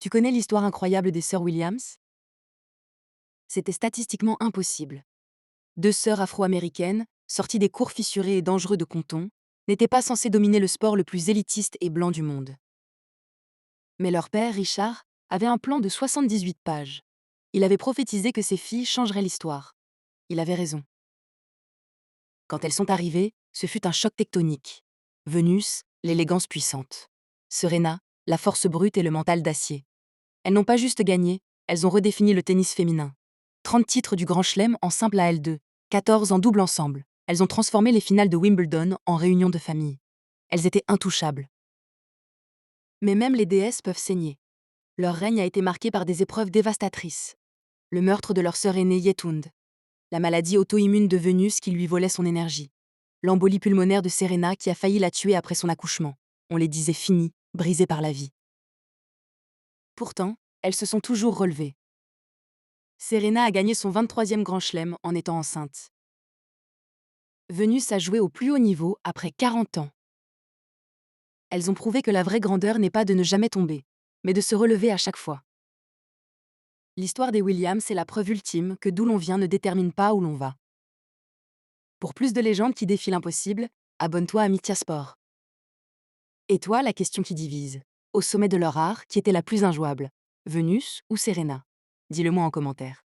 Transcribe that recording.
Tu connais l'histoire incroyable des sœurs Williams? C'était statistiquement impossible. Deux sœurs afro-américaines, sorties des cours fissurés et dangereux de Compton, n'étaient pas censées dominer le sport le plus élitiste et blanc du monde. Mais leur père, Richard, avait un plan de 78 pages. Il avait prophétisé que ses filles changeraient l'histoire. Il avait raison. Quand elles sont arrivées, ce fut un choc tectonique. Venus, l'élégance puissante. Serena, la force brute et le mental d'acier. Elles n'ont pas juste gagné, elles ont redéfini le tennis féminin. 30 titres du Grand Chelem en simple à L2, 14 en double ensemble. Elles ont transformé les finales de Wimbledon en réunions de famille. Elles étaient intouchables. Mais même les déesses peuvent saigner. Leur règne a été marqué par des épreuves dévastatrices. Le meurtre de leur sœur aînée Yetund. La maladie auto-immune de Vénus qui lui volait son énergie. L'embolie pulmonaire de Serena qui a failli la tuer après son accouchement. On les disait finies, brisées par la vie. Pourtant, elles se sont toujours relevées. Serena a gagné son 23e Grand Chelem en étant enceinte. Venus a joué au plus haut niveau après 40 ans. Elles ont prouvé que la vraie grandeur n'est pas de ne jamais tomber, mais de se relever à chaque fois. L'histoire des Williams est la preuve ultime que d'où l'on vient ne détermine pas où l'on va. Pour plus de légendes qui défient l'impossible, abonne-toi à Mythia Sport. Et toi, la question qui divise. Au sommet de leur art, qui était la plus injouable? Venus ou Serena? Dis-le moi en commentaire.